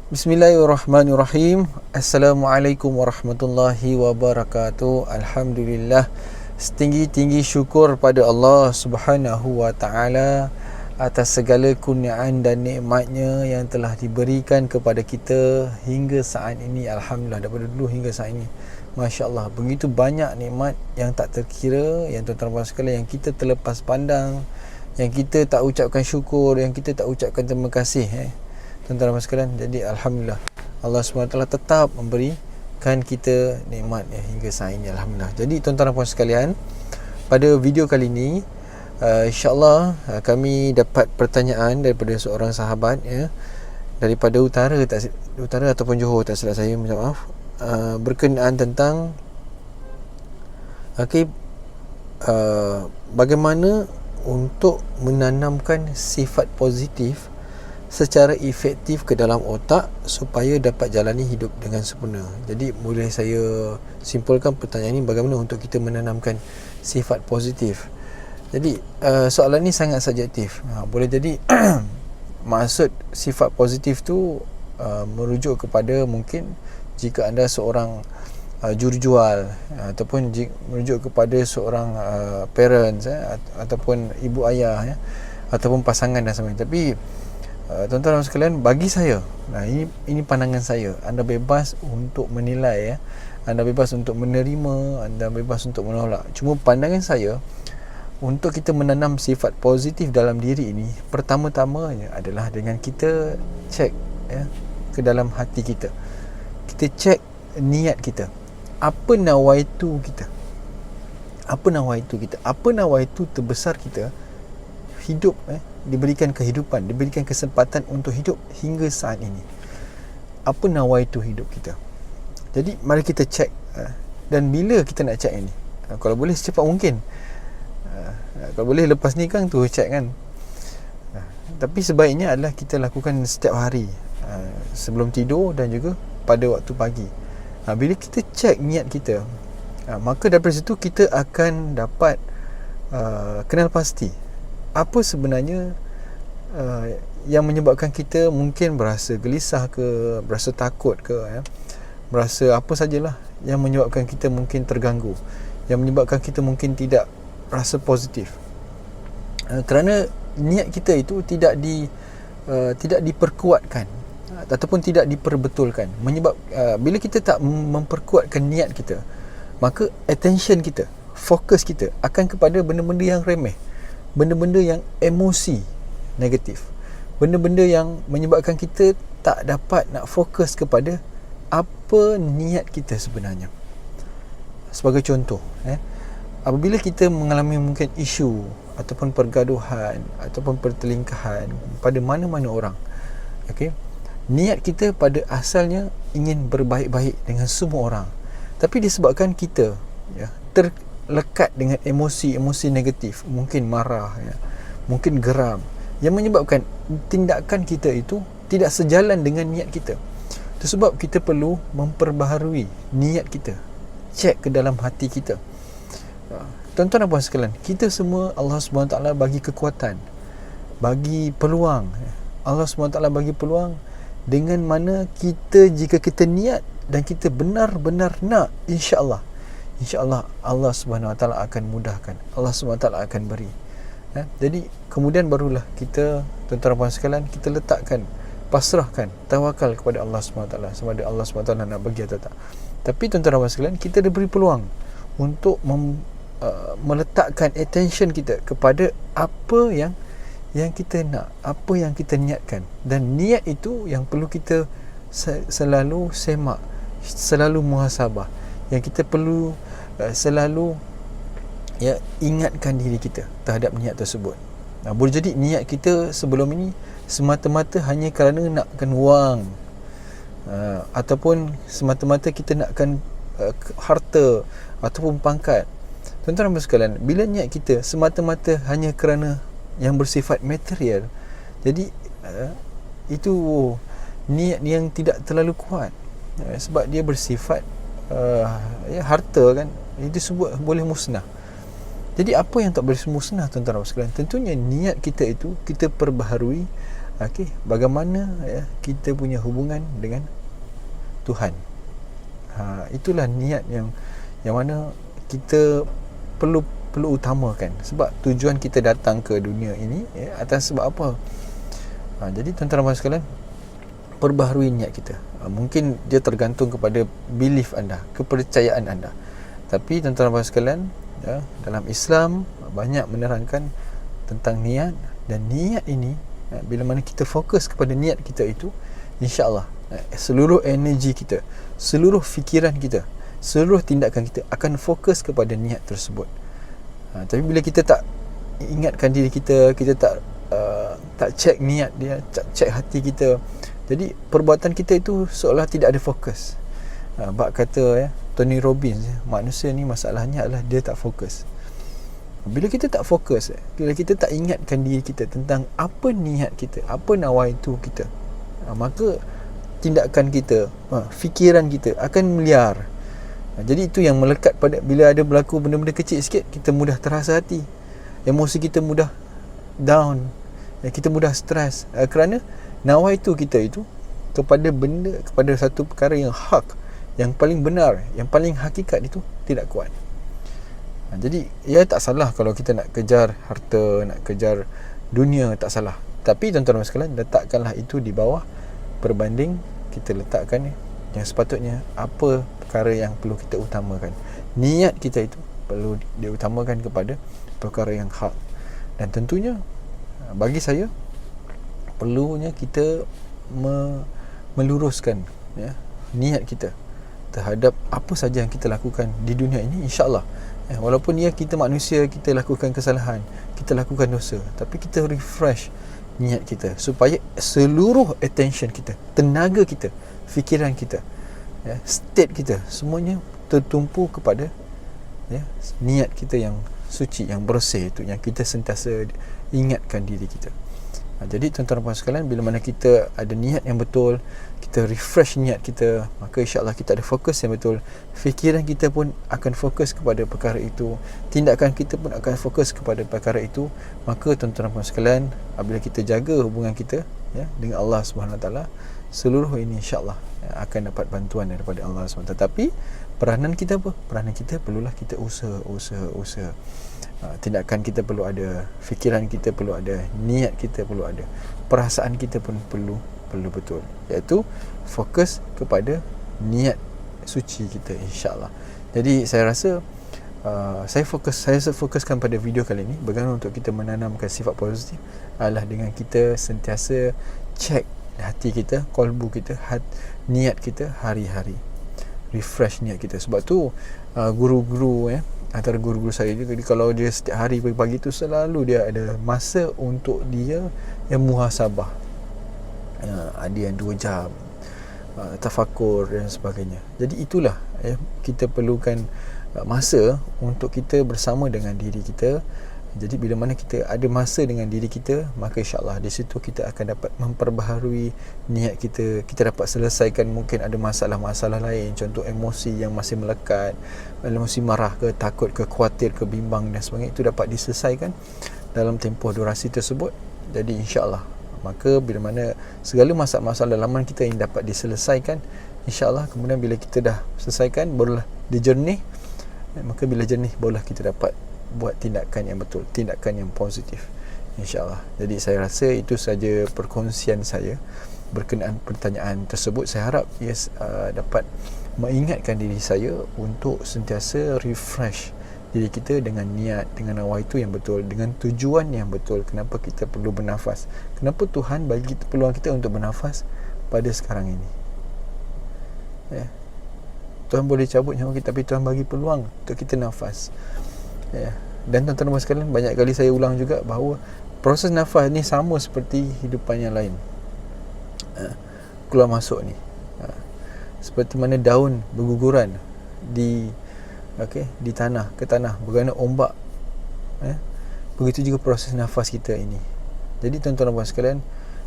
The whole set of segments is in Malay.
Bismillahirrahmanirrahim. Assalamualaikum warahmatullahi wabarakatuh. Alhamdulillah, setinggi-tinggi syukur pada Allah Subhanahu wa taala atas segala kurniaan dan nikmatnya yang telah diberikan kepada kita hingga saat ini. Alhamdulillah, daripada dulu hingga saat ini, Masya-Allah, begitu banyak nikmat yang tak terkira, yang tuan-tuan sekalian, yang kita terlepas pandang, yang kita tak ucapkan syukur, yang kita tak ucapkan terima kasih, tuan-tuan sekalian. Jadi Alhamdulillah, Allah SWT tetap memberikan kita nikmat hingga saat ini, Alhamdulillah. Jadi tuan-tuan dan puan sekalian, pada video kali ini, insyaAllah kami dapat pertanyaan daripada seorang sahabat, daripada utara ataupun Johor, tak silap saya, minta maaf, berkenaan tentang bagaimana untuk menanamkan sifat positif secara efektif ke dalam otak supaya dapat jalani hidup dengan sempurna. Jadi boleh saya simpulkan pertanyaan ini, bagaimana untuk kita menanamkan sifat positif. Jadi soalan ni sangat subjektif. Boleh jadi maksud sifat positif tu merujuk kepada mungkin jika anda seorang jurujual, ataupun merujuk kepada seorang parents, ataupun ibu ayah, ataupun pasangan dan sebagainya. Tapi tuan-tuan sekalian, bagi saya, ini pandangan saya. Anda bebas untuk menilai, anda bebas untuk menerima, anda bebas untuk menolak. Cuma pandangan saya, untuk kita menanam sifat positif dalam diri ini, pertama-tamanya adalah dengan kita cek ke dalam hati kita. Kita cek niat kita. Apa nawaitu kita? Apa nawaitu kita? Apa nawaitu terbesar kita hidup, diberikan kehidupan, diberikan kesempatan untuk hidup hingga saat ini. Apa nawaitu hidup kita? Jadi mari kita cek, dan bila kita nak cek ini, kalau boleh secepat mungkin, kalau boleh lepas ni kan tu cek kan, tapi sebaiknya adalah kita lakukan setiap hari, sebelum tidur dan juga pada waktu pagi. Bila kita cek niat kita, maka daripada situ kita akan dapat kenal pasti apa sebenarnya yang menyebabkan kita mungkin berasa gelisah ke, berasa takut ke, berasa apa sajalah yang menyebabkan kita mungkin terganggu, yang menyebabkan kita mungkin tidak rasa positif, kerana niat kita itu tidak diperkuatkan ataupun tidak diperbetulkan. Bila kita tak memperkuatkan niat kita, maka attention kita, fokus kita akan kepada benda-benda yang remeh, benda-benda yang emosi negatif, benda-benda yang menyebabkan kita tak dapat nak fokus kepada apa niat kita sebenarnya. Sebagai contoh, apabila kita mengalami mungkin isu ataupun pergaduhan ataupun pertelingkahan pada mana-mana orang, niat kita pada asalnya ingin berbaik-baik dengan semua orang, tapi disebabkan kita terlekat dengan emosi-emosi negatif, mungkin marah, mungkin geram, yang menyebabkan tindakan kita itu tidak sejalan dengan niat kita. Itu sebab kita perlu memperbaharui niat kita, cek ke dalam hati kita. Tuan-tuan dan puan sekalian, kita semua Allah SWT bagi kekuatan, bagi peluang. Allah SWT bagi peluang dengan mana kita, jika kita niat dan kita benar-benar nak, insya-Allah Allah Subhanahu Wa Taala akan mudahkan, Allah Subhanahu Wa Taala akan beri. Jadi kemudian barulah kita, tuan-tuan dan puan sekalian, kita letakkan, pasrahkan, tawakal kepada Allah Subhanahu Wa Taala, sama ada Allah Subhanahu Wa Taala nak bagi atau tak. Tapi tuan-tuan dan puan sekalian, kita diberi peluang untuk meletakkan attention kita kepada apa yang kita nak, apa yang kita niatkan. Dan niat itu yang perlu kita selalu semak, selalu muhasabah, yang kita perlu selalu ingatkan diri kita terhadap niat tersebut. Boleh jadi niat kita sebelum ini semata-mata hanya kerana nakkan wang, ataupun semata-mata kita nakkan harta ataupun pangkat. Tuan-tuan dan sekalian, bila niat kita semata-mata hanya kerana yang bersifat material, jadi itu niat yang tidak terlalu kuat, sebab dia bersifat harta kan, itu sebut boleh musnah. Jadi apa yang tak boleh musnah, tuan-tuan dan sekalian? Tentunya niat kita itu kita perbaharui Okey, bagaimana kita punya hubungan dengan Tuhan. Itulah niat yang mana kita perlu utamakan, sebab tujuan kita datang ke dunia ini atas sebab apa. Jadi tuan-tuan dan puan sekalian, perbaharui niat kita. Mungkin dia tergantung kepada belief anda, kepercayaan anda. Tapi tuan-tuan dan puan sekalian, dalam Islam banyak menerangkan tentang niat, dan niat ini bila mana kita fokus kepada niat kita itu, insya-Allah seluruh energi kita, seluruh fikiran kita, seluruh tindakan kita akan fokus kepada niat tersebut. Tapi bila kita tak ingatkan diri kita, kita tak cek niat dia, cek hati kita, jadi perbuatan kita itu seolah tidak ada fokus. Bab kata Tony Robbins, manusia ni masalahnya adalah dia tak fokus. Bila kita tak fokus, bila kita tak ingatkan diri kita tentang apa niat kita, apa nawaitu kita, maka tindakan kita, fikiran kita akan meliar. Jadi itu yang melekat pada, bila ada berlaku benda-benda kecil sikit, kita mudah terasa hati, emosi kita mudah down, kita mudah stres, kerana nawaitu kita itu kepada benda, kepada satu perkara yang hak, yang paling benar, yang paling hakikat itu tidak kuat. Jadi tak salah kalau kita nak kejar harta, nak kejar dunia, tak salah. Tapi tuan-tuan dan sekalian, letakkanlah itu di bawah perbanding kita letakkan yang sepatutnya apa perkara yang perlu kita utamakan. Niat kita itu perlu diutamakan kepada perkara yang hak. Dan tentunya bagi saya perlunya kita meluruskan niat kita terhadap apa saja yang kita lakukan di dunia ini, insya-Allah. Walaupun kita manusia, kita lakukan kesalahan, kita lakukan dosa, tapi kita refresh niat kita supaya seluruh attention kita, tenaga kita, fikiran kita, state kita, semuanya tertumpu kepada niat kita yang suci, yang bersih itu, yang kita sentiasa ingatkan diri kita. Jadi tuan-tuan dan puan sekalian, bila mana kita ada niat yang betul, kita refresh niat kita, maka insya-Allah kita ada fokus yang betul. Fikiran kita pun akan fokus kepada perkara itu, tindakan kita pun akan fokus kepada perkara itu. Maka tuan-tuan dan puan sekalian, apabila kita jaga hubungan kita dengan Allah Subhanahu Wa Taala, seluruh ini insya-Allah akan dapat bantuan daripada Allah SWT. Tapi peranan kita apa? Peranan kita perlulah kita usaha. Tindakan kita perlu ada, fikiran kita perlu ada, niat kita perlu ada, perasaan kita pun perlu betul, iaitu fokus kepada niat suci kita, insya-Allah. Jadi saya rasa saya fokuskan pada video kali ini, bagaimana untuk kita menanamkan sifat positif adalah dengan kita sentiasa cek hati kita, qalbu kita, niat kita hari-hari, refresh niat kita. Sebab tu guru-guru antara guru-guru saya juga, kalau dia setiap hari pagi-pagi tu selalu dia ada masa untuk dia yang muhasabah, ada yang 2 jam tafakur dan sebagainya. Jadi itulah kita perlukan masa untuk kita bersama dengan diri kita. Jadi bila mana kita ada masa dengan diri kita, maka insya-Allah di situ kita akan dapat memperbaharui niat kita. Kita dapat selesaikan mungkin ada masalah-masalah lain, contoh emosi yang masih melekat, emosi marah ke, takut ke, khawatir ke, bimbang dan sebagainya, itu dapat diselesaikan dalam tempoh durasi tersebut. Jadi insya-Allah, maka bila mana segala masalah-masalah dalaman kita yang dapat diselesaikan, insya-Allah kemudian bila kita dah selesaikan, barulah dia jernih. Maka bila jernih, barulah kita dapat buat tindakan yang betul, tindakan yang positif, insya-Allah. Jadi saya rasa itu saja perkongsian saya berkenaan pertanyaan tersebut. Saya harap dapat mengingatkan diri saya untuk sentiasa refresh diri kita dengan niat, dengan nawaitu yang betul, dengan tujuan yang betul. Kenapa kita perlu bernafas, kenapa Tuhan bagi kita peluang kita untuk bernafas pada sekarang ini. Tuhan boleh cabut nyawa kita, tapi Tuhan bagi peluang untuk kita nafas. Dan tuan-tuan sekalian, banyak kali saya ulang juga bahawa proses nafas ni sama seperti hidupan yang lain, keluar masuk ni, seperti mana daun berguguran di tanah, ke tanah, bagaimana ombak, begitu juga proses nafas kita ini. Jadi tuan-tuan sekalian,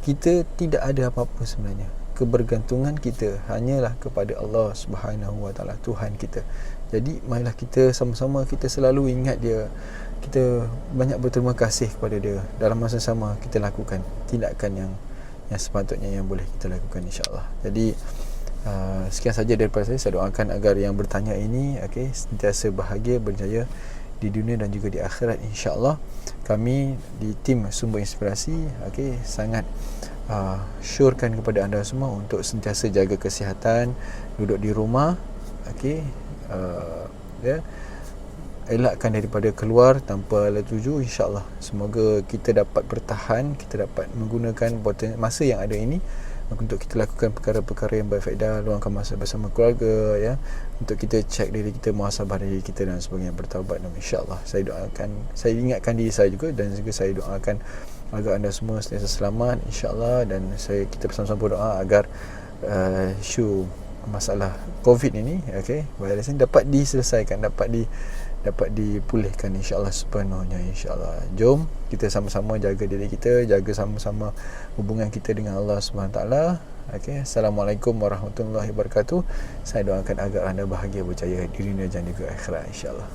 kita tidak ada apa-apa sebenarnya. Kebergantungan kita hanyalah kepada Allah Subhanahu Wa Taala, Tuhan kita. Jadi marilah kita sama-sama kita selalu ingat dia, kita banyak berterima kasih kepada dia. Dalam masa sama kita lakukan tindakan yang yang sepatutnya yang boleh kita lakukan, insya-Allah. Jadi sekian saja daripada saya. Saya doakan agar yang bertanya ini sentiasa bahagia, berjaya di dunia dan juga di akhirat, insya-Allah. Kami di tim Sumber Inspirasi sangat syorkan kepada anda semua untuk sentiasa jaga kesihatan, duduk di rumah, elakkan daripada keluar tanpa tuju, insya-Allah. Semoga kita dapat bertahan, kita dapat menggunakan masa yang ada ini untuk kita lakukan perkara-perkara yang berfaedah, luangkan masa bersama keluarga, untuk kita cek diri kita, muhasabah diri kita dan sebagainya, bertaubat, insya-Allah. Saya ingatkan diri saya juga, dan juga saya doakan agar anda semua sentiasa selamat, insya-Allah, dan kita bersama-sama berdoa agar isu masalah COVID ini, virus ini dapat diselesaikan, dapat dipulihkan, insya-Allah sepenuhnya, insya-Allah. Jom kita sama-sama jaga diri kita, jaga sama-sama hubungan kita dengan Allah Subhanahu taala. Assalamualaikum warahmatullahi wabarakatuh. Saya doakan agar anda bahagia, berjaya di dunia dan juga akhirat, insya-Allah.